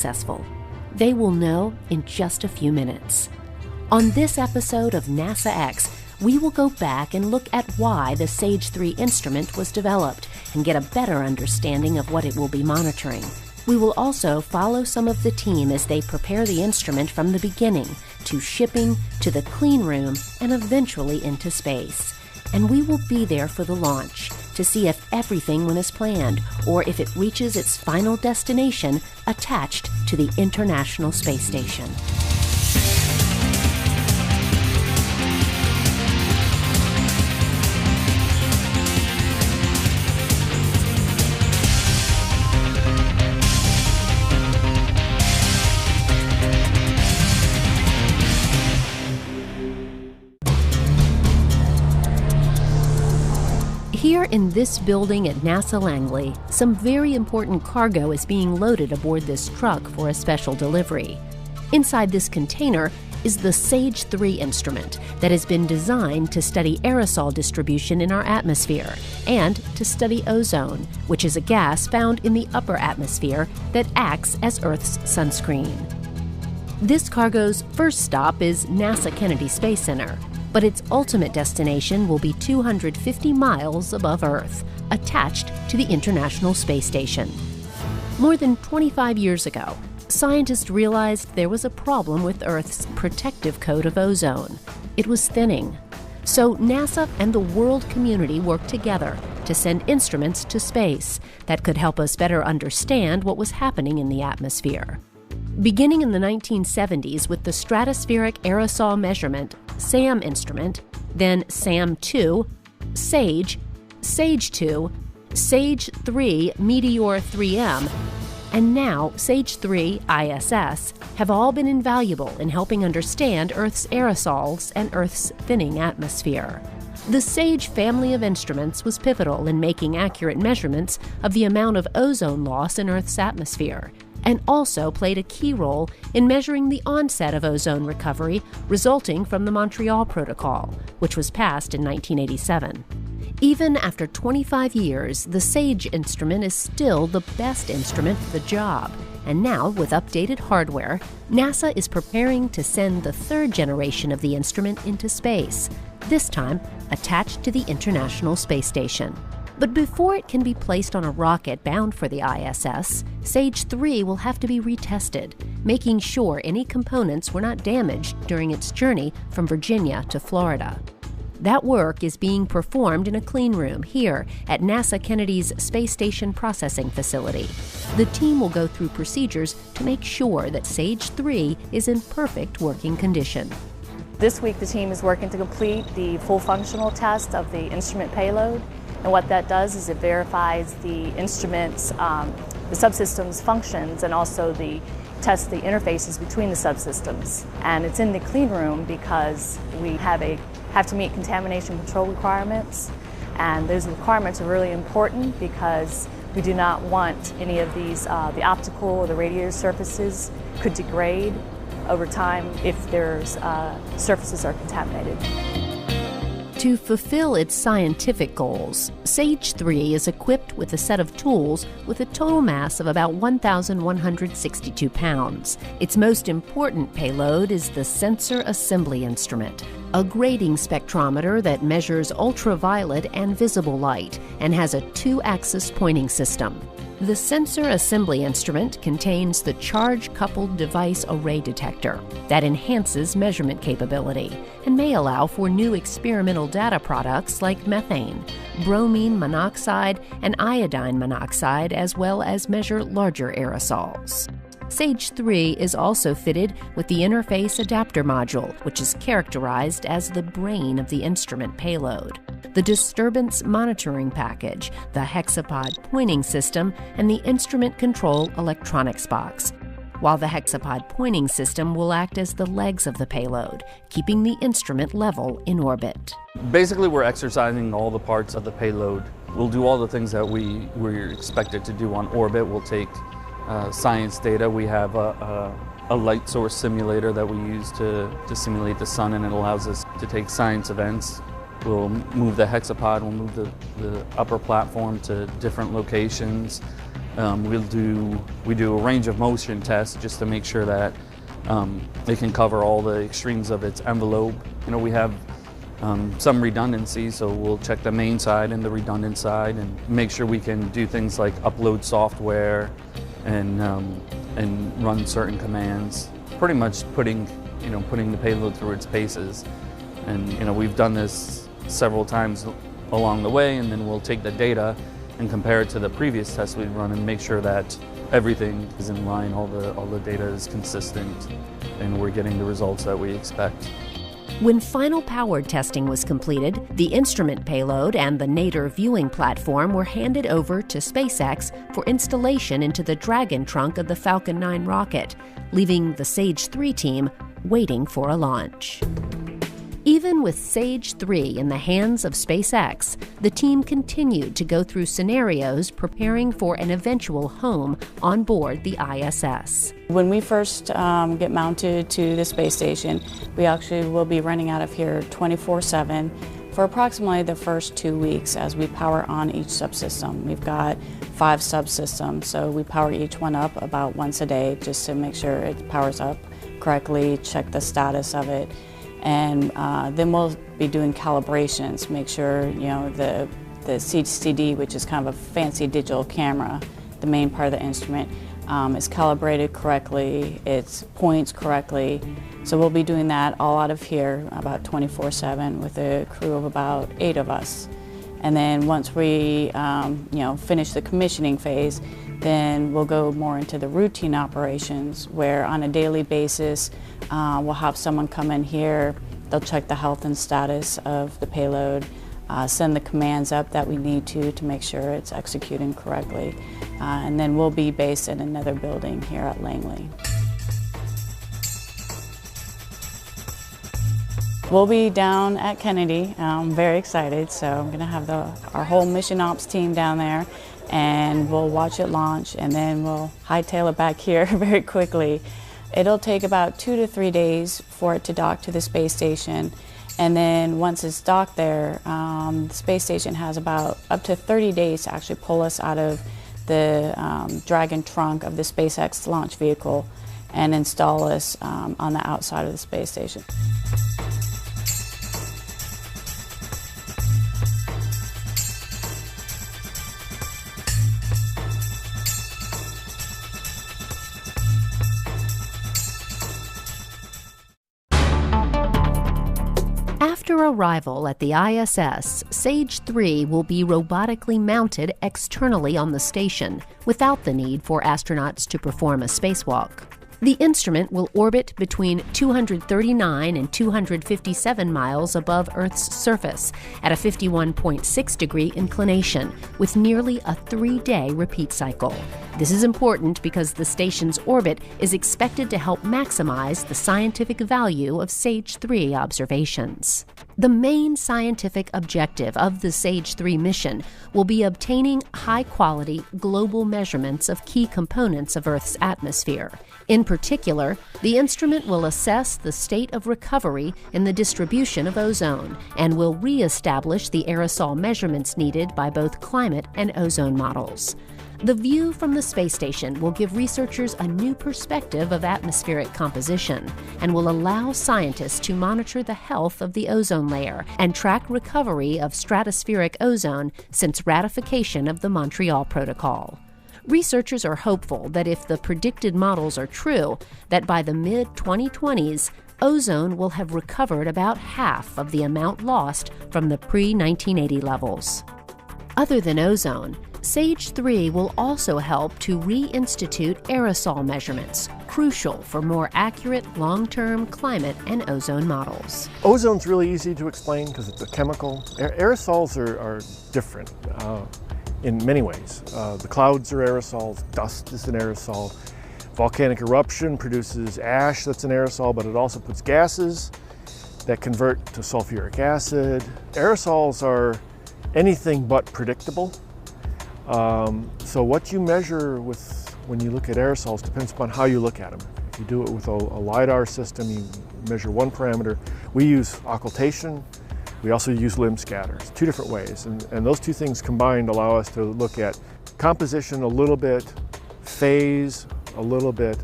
successful? They will know in just a few minutes. On this episode of NASA X, we will go back and look at why the SAGE 3 instrument was developed and get a better understanding of what it will be monitoring. We will also follow some of the team as they prepare the instrument from the beginning to shipping, to the clean room, and eventually into space. And we will be there for the launch to see if everything went as planned or if it reaches its final destination attached to the International Space Station. Here in this building at NASA Langley, some very important cargo is being loaded aboard this truck for a special delivery. Inside this container is the SAGE 3 instrument that has been designed to study aerosol distribution in our atmosphere and to study ozone, which is a gas found in the upper atmosphere that acts as Earth's sunscreen. This cargo's first stop is NASA Kennedy Space Center, but its ultimate destination will be 250 miles above Earth, attached to the International Space Station. More than 25 years ago, scientists realized there was a problem with Earth's protective coat of ozone. It was thinning. So NASA and the world community worked together to send instruments to space that could help us better understand what was happening in the atmosphere. Beginning in the 1970s with the Stratospheric Aerosol Measurement SAM instrument, then SAM-2, SAGE, SAGE-2, SAGE-3 Meteor 3M, and now SAGE-3 ISS have all been invaluable in helping understand Earth's aerosols and Earth's thinning atmosphere. The SAGE family of instruments was pivotal in making accurate measurements of the amount of ozone loss in Earth's atmosphere, and also played a key role in measuring the onset of ozone recovery resulting from the Montreal Protocol, which was passed in 1987. Even after 25 years, the SAGE instrument is still the best instrument for the job. And now, with updated hardware, NASA is preparing to send the third generation of the instrument into space, this time attached to the International Space Station. But before it can be placed on a rocket bound for the ISS, SAGE 3 will have to be retested, making sure any components were not damaged during its journey from Virginia to Florida. That work is being performed in a clean room here at NASA Kennedy's Space Station Processing Facility. The team will go through procedures to make sure that SAGE 3 is in perfect working condition. This week the team is working to complete the full functional test of the instrument payload. And what that does is it verifies the instrument's, the subsystem's functions and also tests the interfaces between the subsystems. And it's in the clean room because we have to meet contamination control requirements. And those requirements are really important because we do not want any of these, the optical or the radiator surfaces could degrade over time if there's surfaces are contaminated. To fulfill its scientific goals, SAGE 3 is equipped with a set of tools with a total mass of about 1,162 pounds. Its most important payload is the Sensor Assembly Instrument, a grating spectrometer that measures ultraviolet and visible light and has a two-axis pointing system. The Sensor Assembly Instrument contains the Charge-Coupled Device Array Detector that enhances measurement capability and may allow for new experimental data products like methane, bromine monoxide, and iodine monoxide, as well as measure larger aerosols. SAGE 3 is also fitted with the Interface Adapter Module, which is characterized as the brain of the instrument payload, the Disturbance Monitoring Package, the Hexapod Pointing System, and the Instrument Control Electronics Box, while the Hexapod Pointing System will act as the legs of the payload, keeping the instrument level in orbit. Basically, we're exercising all the parts of the payload. We'll do all the things that we're expected to do on orbit. We'll take science data. We have a light source simulator that we use to simulate the sun, and it allows us to take science events. We'll move the hexapod, we'll move the upper platform to different locations. We do a range of motion tests just to make sure that it can cover all the extremes of its envelope. You know, we have some redundancy, so we'll check the main side and the redundant side and make sure we can do things like upload software and run certain commands. Pretty much putting the payload through its paces. And we've done this several times along the way, and then we'll take the data and compare it to the previous tests we've run and make sure that everything is in line, all the data is consistent, and we're getting the results that we expect. When final power testing was completed, the instrument payload and the Nadir viewing platform were handed over to SpaceX for installation into the Dragon trunk of the Falcon 9 rocket, leaving the SAGE 3 team waiting for a launch. Even with SAGE 3 in the hands of SpaceX, the team continued to go through scenarios preparing for an eventual home on board the ISS. When we first get mounted to the space station, we actually will be running out of here 24/7 for approximately the first 2 weeks as we power on each subsystem. We've got 5 subsystems, so we power each one up about once a day just to make sure it powers up correctly, check the status of it. And then we'll be doing calibrations, make sure the CCD, which is kind of a fancy digital camera, the main part of the instrument, is calibrated correctly, it points correctly. So we'll be doing that all out of here about 24/7 with a crew of about 8 of us. And then once we finish the commissioning phase, then we'll go more into the routine operations where on a daily basis we'll have someone come in here, they'll check the health and status of the payload, send the commands up that we need to make sure it's executing correctly. And then we'll be based in another building here at Langley. We'll be down at Kennedy. I'm very excited, so I'm going to have our whole mission ops team down there, and we'll watch it launch, and then we'll hightail it back here very quickly. It'll take about 2 to 3 days for it to dock to the space station, and then once it's docked there, the space station has about up to 30 days to actually pull us out of the Dragon trunk of the SpaceX launch vehicle and install us on the outside of the space station. After arrival at the ISS, SAGE 3 will be robotically mounted externally on the station without the need for astronauts to perform a spacewalk. The instrument will orbit between 239 and 257 miles above Earth's surface at a 51.6-degree inclination with nearly a 3-day repeat cycle. This is important because the station's orbit is expected to help maximize the scientific value of SAGE 3 observations. The main scientific objective of the SAGE 3 mission will be obtaining high-quality global measurements of key components of Earth's atmosphere. In particular, the instrument will assess the state of recovery in the distribution of ozone and will re-establish the aerosol measurements needed by both climate and ozone models. The view from the space station will give researchers a new perspective of atmospheric composition and will allow scientists to monitor the health of the ozone layer and track recovery of stratospheric ozone since ratification of the Montreal Protocol. Researchers are hopeful that if the predicted models are true, that by the mid-2020s, ozone will have recovered about half of the amount lost from the pre-1980 levels. Other than ozone, SAGE 3 will also help to reinstitute aerosol measurements, crucial for more accurate long-term climate and ozone models. Ozone's really easy to explain because it's a chemical. Aerosols are different in many ways. The clouds are aerosols, dust is an aerosol. Volcanic eruption produces ash that's an aerosol, but it also puts gases that convert to sulfuric acid. Aerosols are anything but predictable. So what you measure when you look at aerosols depends upon how you look at them. If you do it with a LiDAR system, you measure one parameter. We use occultation. We also use limb scatter. It's 2 different ways, and those 2 things combined allow us to look at composition a little bit, phase a little bit,